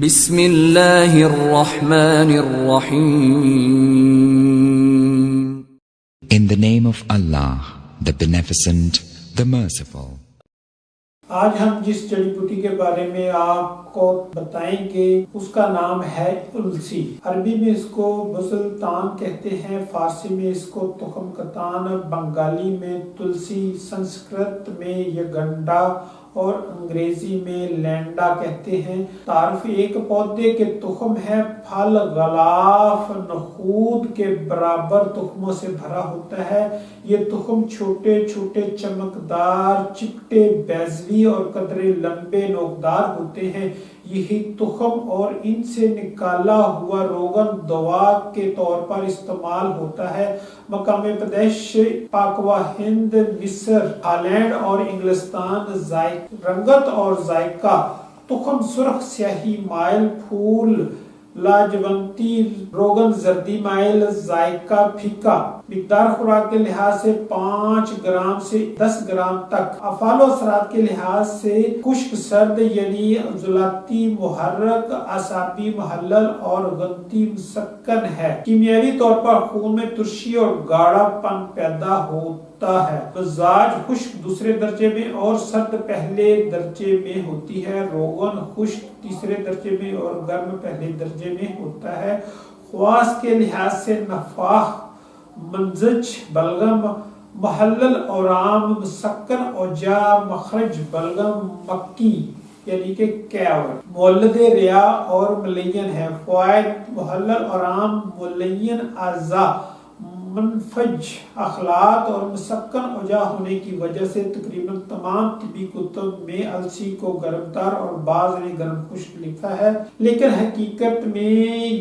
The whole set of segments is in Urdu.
بسم اللہ الرحمن الرحیم. In the name of Allah, the Beneficent, the Merciful. آج ہم جس جڑی بوٹی کے بارے میں آپ کو بتائیں گے اس کا نام ہے السی. عربی میں اس کو بزلتان کہتے ہیں، فارسی میں اس کو تخم کتان، بنگالی میں تلسی، سنسکرت میں یگنڈا اور انگریزی میں لینڈا کہتے ہیں. تعارف ایک پودے کے تخم ہے، پھل غلاف نخود کے برابر تخموں سے بھرا ہوتا ہے. یہ تخم چھوٹے چھوٹے چمکدار چپٹے بیضوی اور قدرے لمبے نوکدار ہوتے ہیں. یہی تخم اور ان سے نکالا ہوا روغن دوا کے طور پر استعمال ہوتا ہے. مقام پیدائش پاک و ہند، مصر، ہالینڈ اور انگلستان. رنگت اور ذائقہ: تخم سرخ سیاہی مائل، پھول لاجونتی، روغن زردی مائل، ذائقہ پھیکا. مقدار خوراک کے لحاظ سے 5 گرام سے 10 گرام تک. افعال و اثرات کے لحاظ سے خشک سرد یعنی عضلاتی محرک، اعصابی محلل اور گنتی مسکن ہے. کیمیاوی طور پر خون میں ترشی اور گاڑھا پن پیدا ہوتا ہے. مزاج: خشک دوسرے درجے میں اور سرد پہلے درجے میں ہوتی ہے. روغن خشک تیسرے درجے میں اور گرم پہلے درجے میں ہوتا ہے. خواص کے لحاظ سے نفاخ، منزج، بلغم، محلل، اورام، مسکن، اوجا، مخرج، بلغم، مکی یعنی کہ کیور. مولد ریا اور ملین ہے. فوائد: محلل، اورام، ملین اعضاء، منفج اخلاط اور مسکن اوجا ہونے کی وجہ سے تقریباً تمام طبی کتب میں السی کو گرم تر اور بعض نے گرم خشک لکھا ہے، لیکن حقیقت میں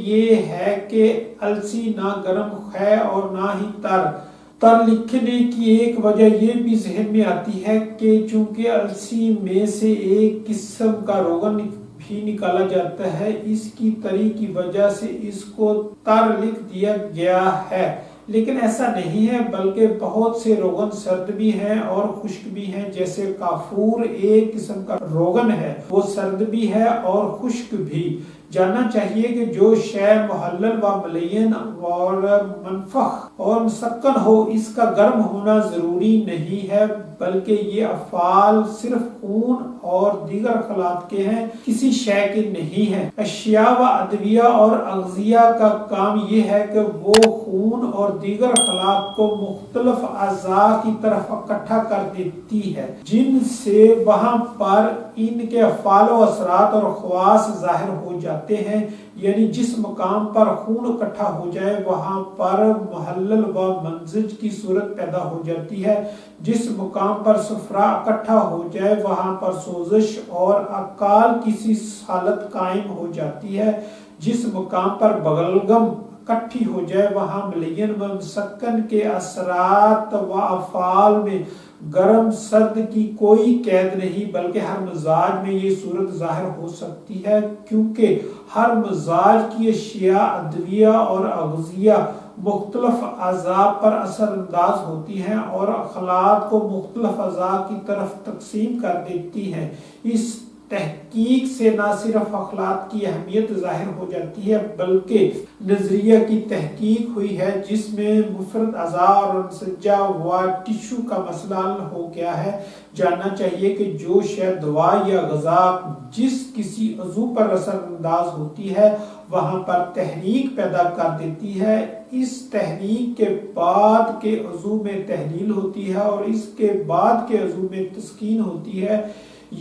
یہ ہے کہ السی نہ گرم ہے اور نہ ہی تر لکھنے کی ایک وجہ یہ بھی ذہن میں آتی ہے کہ چونکہ السی میں سے ایک قسم کا روغن بھی نکالا جاتا ہے، اس کی تری کی وجہ سے اس کو تر لکھ دیا گیا ہے. لیکن ایسا نہیں ہے، بلکہ بہت سے روغن سرد بھی ہیں اور خشک بھی ہیں. جیسے کافور ایک قسم کا روغن ہے، وہ سرد بھی ہے اور خشک بھی. جاننا چاہیے کہ جو شے محلل و ملین اور منفخ اور مسکن ہو، اس کا گرم ہونا ضروری نہیں ہے، بلکہ یہ افعال صرف خون اور دیگر خلاط کے ہیں، کسی شے کے نہیں ہیں. اشیاء و ادویہ اور اغذیہ کا کام یہ ہے کہ وہ خون اور دیگر خلاط کو مختلف اعضاء کی طرف اکٹھا کر دیتی ہے، جن سے وہاں پر ان کے افعال و اثرات اور خواص ظاہر ہو جاتے ہیں. یعنی جس مقام پر خون اکٹھا ہو جائے وہاں پر محلل و منزج کی صورت پیدا ہو جاتی ہے. جس مقام پر صفرا اکٹھا ہو جائے وہاں پر سوزش اور اکال کی سی حالت قائم ہو جاتی ہے. جس مقام پر بلغم اکٹھی ہو جائے وہاں ملین و مسکن کے اثرات و افعال میں گرم سرد کی کوئی قید نہیں، بلکہ ہر مزاج میں یہ صورت ظاہر ہو سکتی ہے، کیونکہ ہر مزاج کی اشیاء ادویہ اور اغذیہ مختلف اعضاء پر اثر انداز ہوتی ہیں اور اخلاط کو مختلف اعضاء کی طرف تقسیم کر دیتی ہیں. اس تحقیق سے نہ صرف اخلاط کی اہمیت ظاہر ہو جاتی ہے، بلکہ نظریہ کی تحقیق ہوئی ہے جس میں مفرد اعضاء اور انسجہ و ٹشو کا مسئلہ حل ہو گیا ہے. جاننا چاہیے کہ جو شے دوا یا غذا جس کسی عضو پر اثر انداز ہوتی ہے وہاں پر تحریک پیدا کر دیتی ہے. اس تحریک کے بعد کے عضو میں تحلیل ہوتی ہے اور اس کے بعد کے عضو میں تسکین ہوتی ہے.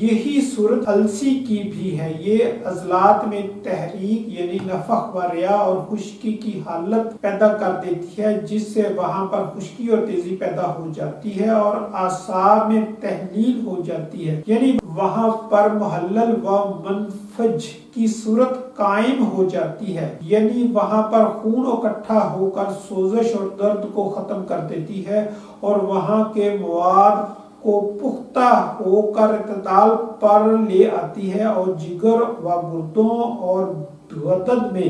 یہی صورت السی کی بھی ہے. یہ عضلات میں تحریک یعنی نفخ و ریا اور خشکی کی حالت پیدا کر دیتی ہے، جس سے وہاں پر خشکی اور تیزی پیدا ہو جاتی ہے اور اعصاب میں تحلیل ہو جاتی ہے، یعنی وہاں پر محلل و منفج کی صورت قائم ہو جاتی ہے. یعنی وہاں پر خون اکٹھا ہو کر سوزش اور درد کو ختم کر دیتی ہے اور وہاں کے مواد کو پختہ ہو کر اعتدال پر لے آتی ہے اور جگر و گردوں اور غدد میں